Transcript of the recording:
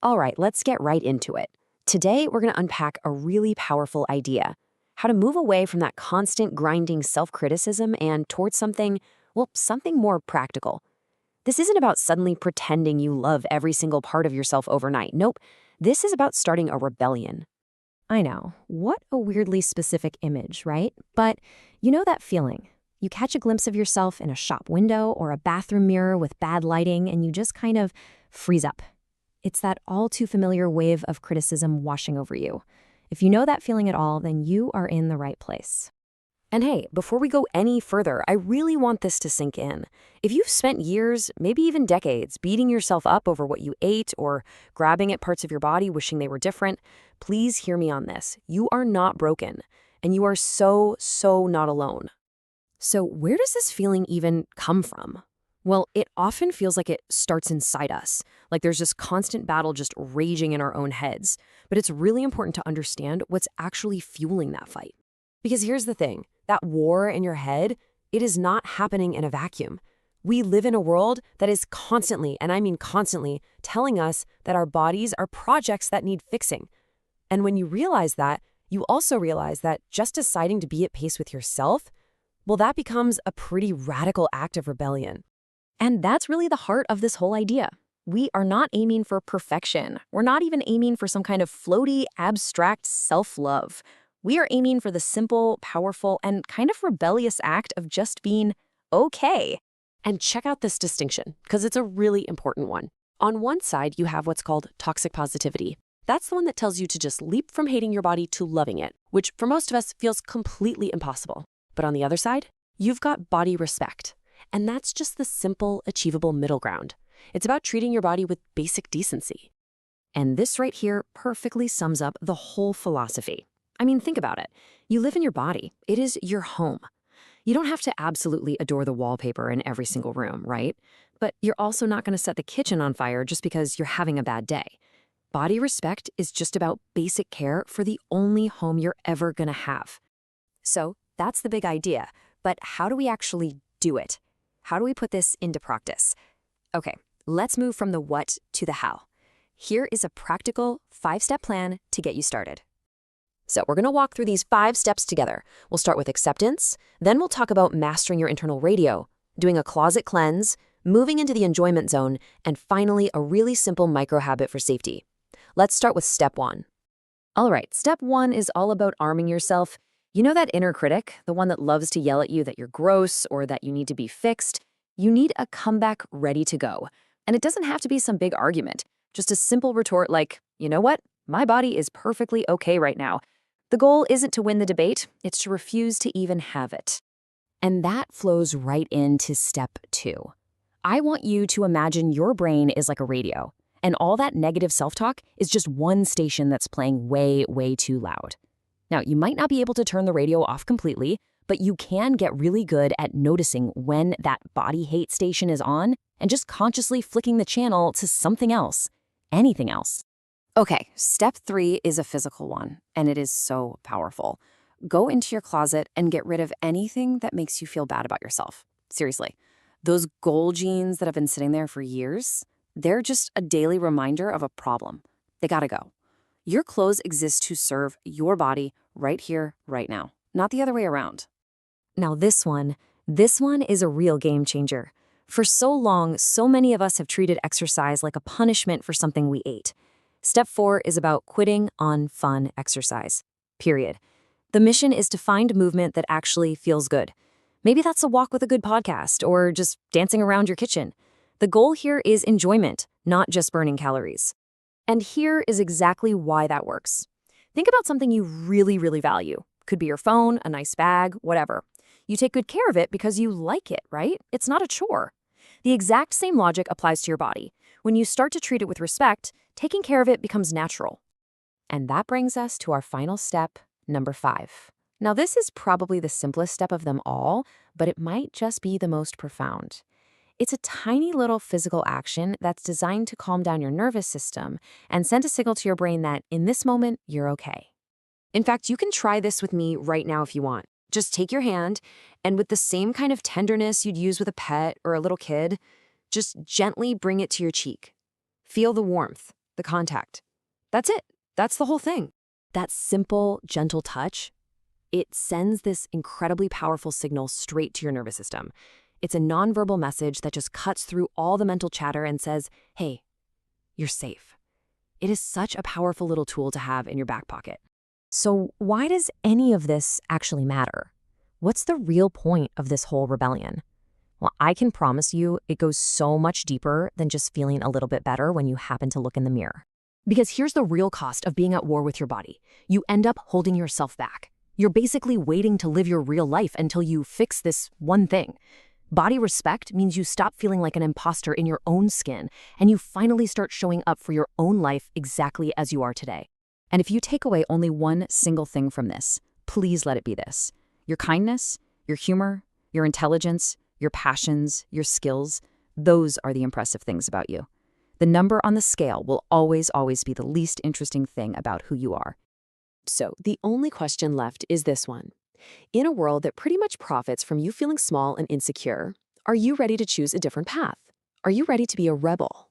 All right, let's get right into it. Today, we're going to unpack a really powerful idea: how to move away from that constant grinding self-criticism and towards something, well, something more practical. This isn't about suddenly pretending you love every single part of yourself overnight. Nope. This is about starting a rebellion. I know. What a weirdly specific image, right? But you know that feeling. You catch a glimpse of yourself in a shop window or a bathroom mirror with bad lighting, and you just kind of freeze up. It's that all too familiar wave of criticism washing over you. If you know that feeling at all, then you are in the right place. And hey, before we go any further, I really want this to sink in. If you've spent years, maybe even decades, beating yourself up over what you ate or grabbing at parts of your body wishing they were different, please hear me on this. You are not broken, and you are so not alone. So where does this feeling even come from? Well, it often feels like it starts inside us, like there's this constant battle just raging in our own heads. But it's really important to understand what's actually fueling that fight. Because here's the thing, that war in your head, it is not happening in a vacuum. We live in a world that is constantly, and I mean constantly, telling us that our bodies are projects that need fixing. And when you realize that, you also realize that just deciding to be at peace with yourself, well, that becomes a pretty radical act of rebellion. And that's really the heart of this whole idea. We are not aiming for perfection. We're not even aiming for some kind of floaty, abstract self-love. We are aiming for the simple, powerful, and kind of rebellious act of just being okay. And check out this distinction, because it's a really important one. On one side, you have what's called toxic positivity. That's the one that tells you to just leap from hating your body to loving it, which for most of us feels completely impossible. But on the other side, you've got body respect. And that's just the simple, achievable middle ground. It's about treating your body with basic decency. And this right here perfectly sums up the whole philosophy. I mean, think about it. You live in your body. It is your home. You don't have to absolutely adore the wallpaper in every single room, right? But you're also not going to set the kitchen on fire just because you're having a bad day. Body respect is just about basic care for the only home you're ever going to have. So that's the big idea. But how do we actually do it? How do we put this into practice? Okay, let's move from the what to the how. Here is a practical 5-step plan to get you started. So we're going to walk through these 5 steps together. We'll start with acceptance, then we'll talk about mastering your internal radio, doing a closet cleanse, moving into the enjoyment zone, and finally a really simple micro habit for safety. Let's start with step 1. All right, step 1 is all about arming yourself. You know that inner critic, the one that loves to yell at you that you're gross or that you need to be fixed? You need a comeback ready to go. And it doesn't have to be some big argument, just a simple retort like, you know what? My body is perfectly okay right now. The goal isn't to win the debate, it's to refuse to even have it. And that flows right into step 2. I want you to imagine your brain is like a radio, and all that negative self-talk is just one station that's playing way too loud. Now, you might not be able to turn the radio off completely, but you can get really good at noticing when that body hate station is on and just consciously flicking the channel to something else, anything else. Okay, step 3 is a physical one, and it is so powerful. Go into your closet and get rid of anything that makes you feel bad about yourself. Seriously, those gold jeans that have been sitting there for years, they're just a daily reminder of a problem. They gotta go. Your clothes exist to serve your body right here, right now, not the other way around. Now this one is a real game changer. For so long, so many of us have treated exercise like a punishment for something we ate. Step 4 is about quitting unfun exercise, period. The mission is to find movement that actually feels good. Maybe that's a walk with a good podcast or just dancing around your kitchen. The goal here is enjoyment, not just burning calories. And here is exactly why that works. Think about something you really value. Could be your phone, a nice bag, whatever. You take good care of it because you like it, right? It's not a chore. The exact same logic applies to your body. When you start to treat it with respect, taking care of it becomes natural. And that brings us to our final step, number 5. Now, this is probably the simplest step of them all, but it might just be the most profound. It's a tiny little physical action that's designed to calm down your nervous system and send a signal to your brain that, in this moment, you're okay. In fact, you can try this with me right now if you want. Just take your hand, and with the same kind of tenderness you'd use with a pet or a little kid, just gently bring it to your cheek. Feel the warmth, the contact. That's it. That's the whole thing. That simple, gentle touch, it sends this incredibly powerful signal straight to your nervous system. It's a nonverbal message that just cuts through all the mental chatter and says, hey, you're safe. It is such a powerful little tool to have in your back pocket. So why does any of this actually matter? What's the real point of this whole rebellion? Well, I can promise you it goes so much deeper than just feeling a little bit better when you happen to look in the mirror. Because here's the real cost of being at war with your body. You end up holding yourself back. You're basically waiting to live your real life until you fix this one thing. Body respect means you stop feeling like an imposter in your own skin, and you finally start showing up for your own life exactly as you are today. And if you take away only one single thing from this, please let it be this. Your kindness, your humor, your intelligence, your passions, your skills, those are the impressive things about you. The number on the scale will always be the least interesting thing about who you are. So the only question left is this one. In a world that pretty much profits from you feeling small and insecure, are you ready to choose a different path? Are you ready to be a rebel?